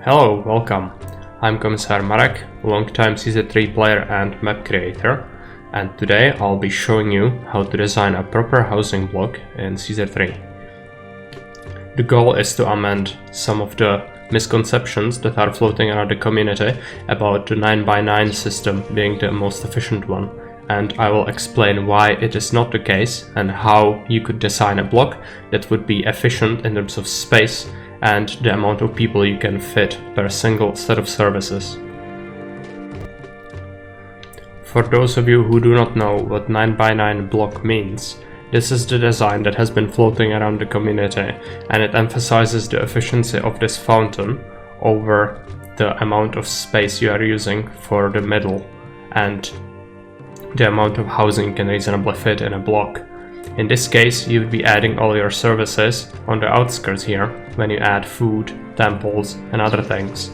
Hello, welcome. I'm Commissar Marek, longtime CZ3 player and map creator, and today I'll be showing you how to design a proper housing block in CZ3. The goal is to amend some of the misconceptions that are floating around the community about the 9x9 system being the most efficient one, and I will explain why it is not the case and how you could design a block that would be efficient in terms of space and the amount of people you can fit per single set of services. For those of you who do not know what 9x9 block means, this is the design that has been floating around the community, and it emphasizes the efficiency of this fountain over the amount of space you are using for the middle and the amount of housing you can reasonably fit in a block. In this case, you would be adding all your services on the outskirts here when you add food, temples and other things.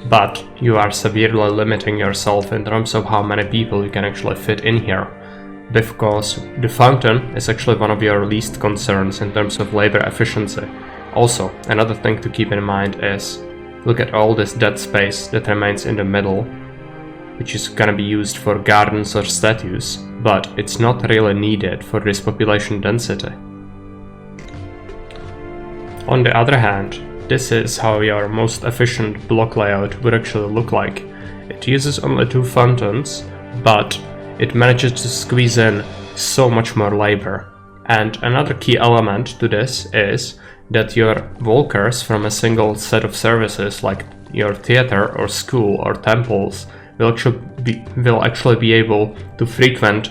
But you are severely limiting yourself in terms of how many people you can actually fit in here, because the fountain is actually one of your least concerns in terms of labor efficiency. Also, another thing to keep in mind is, look at all this dead space that remains in the middle, which is gonna be used for gardens or statues, but it's not really needed for this population density. On the other hand, this is how your most efficient block layout would actually look like. It uses only 2 fountains, but it manages to squeeze in so much more labor. And another key element to this is that your walkers from a single set of services, like your theater or school or temples, will actually be able to frequent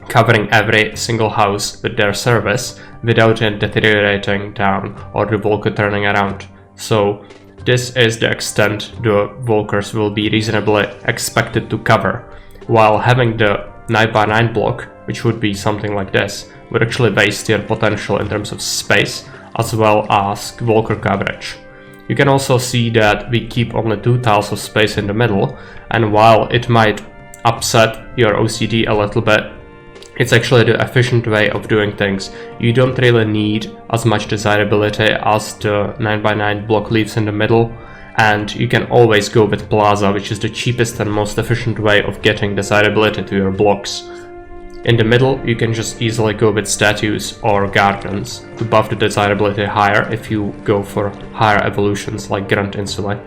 covering every single house with their service without it deteriorating down or the walker turning around. So this is the extent the walkers will be reasonably expected to cover, while having the 9x9 block, which would be something like this, would actually waste your potential in terms of space as well as walker coverage. You can also see that we keep only 2 tiles of space in the middle, and while it might upset your OCD a little bit, it's actually the efficient way of doing things. You don't really need as much desirability as the 9x9 block leaves in the middle, and you can always go with Plaza, which is the cheapest and most efficient way of getting desirability to your blocks. In the middle, you can just easily go with statues or gardens to buff the desirability higher if you go for higher evolutions like Grand Insulae.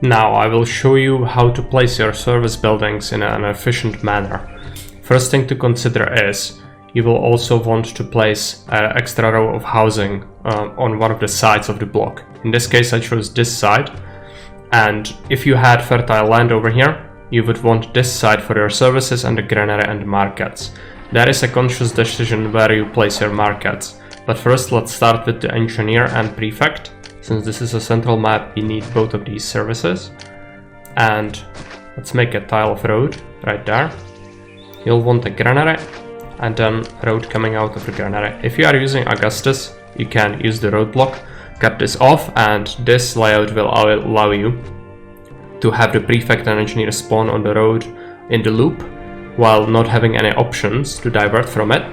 Now I will show you how to place your service buildings in an efficient manner. First thing to consider is, you will also want to place an extra row of housing on one of the sides of the block. In this case I chose this side, and if you had fertile land over here, you would want this side for your services and the granary and the markets. That is a conscious decision where you place your markets. But first let's start with the engineer and prefect. Since this is a central map, we need both of these services. And let's make a tile of road right there. You'll want a granary and then road coming out of the granary. If you are using Augustus, you can use the road block, cut this off, and this layout will allow you to have the prefect and engineer spawn on the road in the loop, while not having any options to divert from it.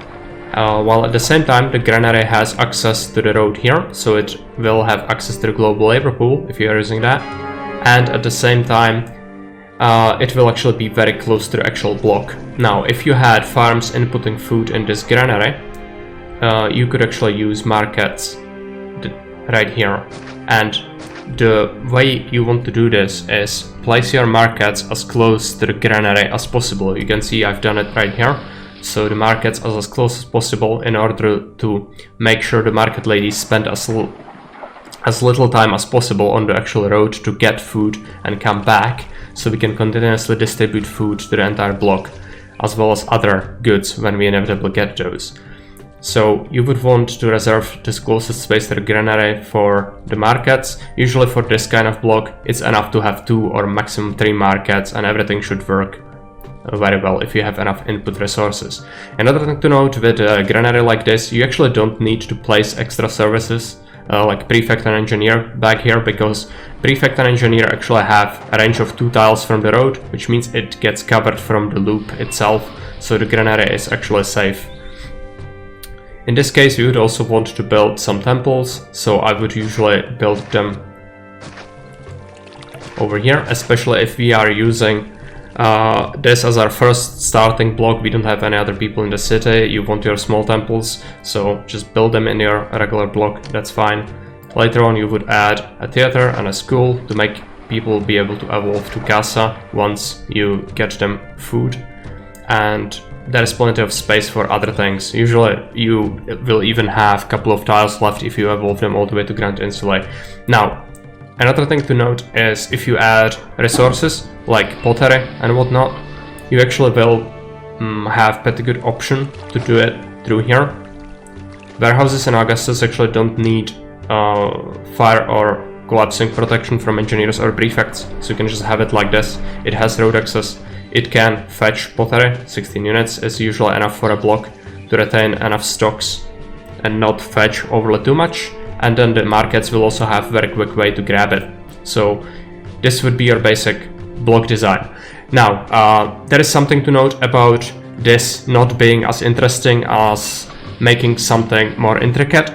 While at the same time the granary has access to the road here, so it will have access to the global labor pool if you are using that, and at the same time it will actually be very close to the actual block. Now if you had farms inputting food in this granary, you could actually use markets right here, and the way you want to do this is place your markets as close to the granary as possible. You can see I've done it right here. So the markets are as close as possible in order to make sure the market ladies spend as little time as possible on the actual road to get food and come back, so we can continuously distribute food to the entire block, as well as other goods when we inevitably get those. So you would want to reserve this closest space to the granary for the markets. Usually for this kind of block, it's enough to have 2 or maximum 3 markets, and everything should work very well if you have enough input resources. Another thing to note with a granary like this, you actually don't need to place extra services like prefect and engineer back here, because prefect and engineer actually have a range of 2 tiles from the road, which means it gets covered from the loop itself, so the granary is actually safe. In this case, we would also want to build some temples, so I would usually build them over here, especially if we are using this as our first starting block. We don't have any other people in the city. You want your small temples, so just build them in your regular block, that's fine. Later on you would add a theater and a school to make people be able to evolve to casa once you get them food. And there is plenty of space for other things. Usually you will even have a couple of tiles left if you evolve them all the way to Grand Insulae. Now, another thing to note is if you add resources like pottery and whatnot, you actually will have pretty good option to do it through here. Warehouses in Augustus actually don't need fire or collapsing protection from engineers or prefects, so you can just have it like this. It has road access, it can fetch pottery, 16 units is usually enough for a block to retain enough stocks and not fetch overly too much, and then the markets will also have a very quick way to grab it. So this would be your basic block design. Now, there is something to note about this not being as interesting as making something more intricate,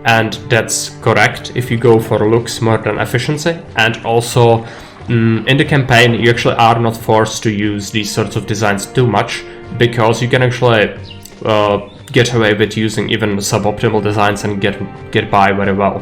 and that's correct if you go for looks more than efficiency. And also in the campaign you actually are not forced to use these sorts of designs too much, because you can actually get away with using even suboptimal designs and get by very well.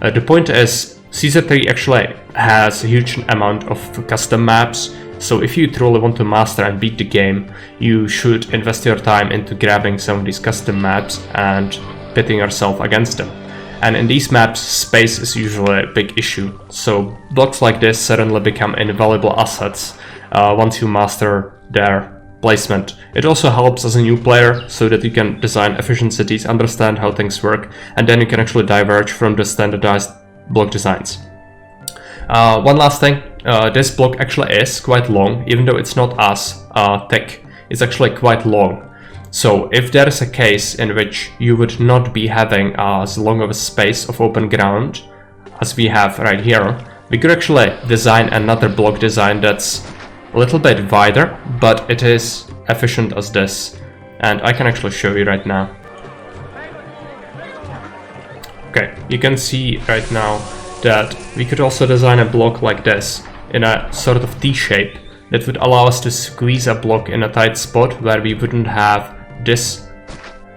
The point is, Caesar 3 actually has a huge amount of custom maps, so if you truly want to master and beat the game, you should invest your time into grabbing some of these custom maps and pitting yourself against them. And in these maps, space is usually a big issue, so blocks like this suddenly become invaluable assets once you master their placement. It also helps as a new player, so that you can design efficient cities, understand how things work, and then you can actually diverge from the standardized block designs. One last thing, this block actually is quite long, even though it's not as thick. It's actually quite long. So if there is a case in which you would not be having as long of a space of open ground as we have right here, we could actually design another block design that's a little bit wider, but it is efficient as this. And I can actually show you right now. Okay, you can see right now that we could also design a block like this in a sort of T shape that would allow us to squeeze a block in a tight spot where we wouldn't have this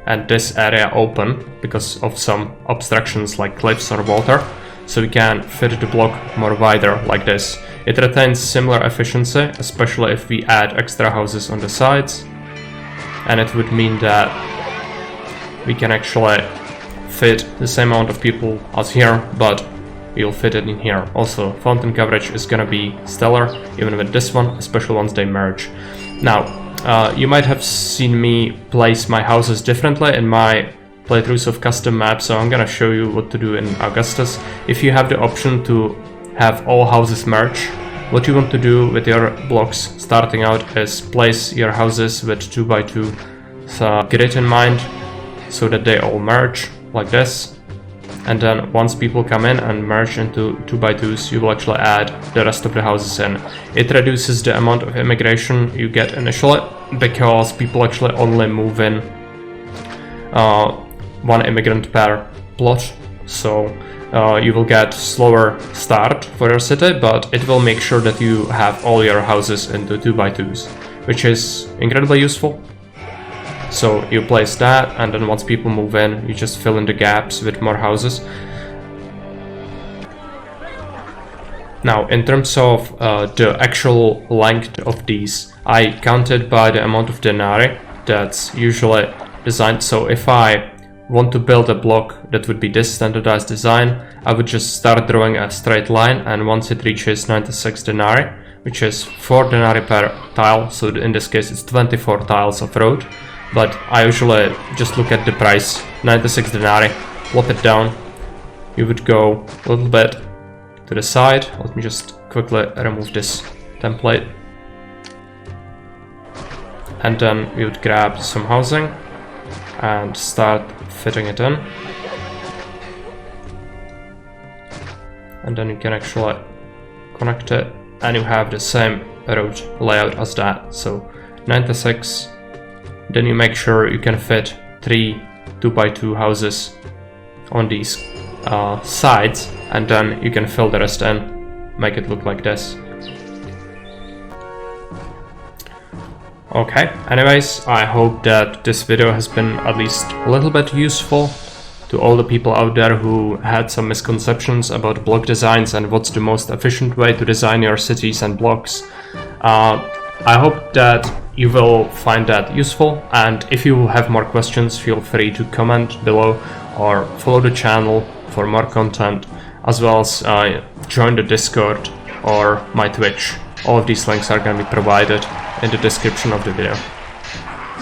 and this area open because of some obstructions like cliffs or water, so we can fit the block more wider like this. It retains similar efficiency, especially if we add extra houses on the sides, and it would mean that we can actually fit the same amount of people as here, but we'll fit it in here. Also, fountain coverage is gonna be stellar even with this one, especially once they merge. Now, you might have seen me place my houses differently in my playthroughs of custom maps, so I'm gonna show you what to do in Augustus. If you have the option to have all houses merge, what you want to do with your blocks starting out is place your houses with 2x2 grid in mind, so that they all merge like this. And then once people come in and merge into 2x2s, you will actually add the rest of the houses in. It reduces the amount of immigration you get initially, because people actually only move in one immigrant per plot, so you will get slower start for your city, but it will make sure that you have all your houses into 2x2s, which is incredibly useful. So you place that, and then once people move in, you just fill in the gaps with more houses. Now, in terms of the actual length of these, I counted by the amount of denarii that's usually designed. So if I want to build a block that would be this standardized design, I would just start drawing a straight line, and once it reaches 96 denarii, which is 4 denarii per tile, so in this case it's 24 tiles of road. But I usually just look at the price, 96 denarii, plop it down. You would go a little bit to the side. Let me just quickly remove this template. And then we would grab some housing and start fitting it in. And then you can actually connect it, and you have the same road layout as that. So 96. Then you make sure you can fit 3 2x2 houses on these sides, and then you can fill the rest in, make it look like this. Okay, anyways, I hope that this video has been at least a little bit useful to all the people out there who had some misconceptions about block designs and what's the most efficient way to design your cities and blocks. I hope that you will find that useful, and if you have more questions, feel free to comment below or follow the channel for more content, as well as join the Discord or my Twitch. All of these links are going to be provided in the description of the video.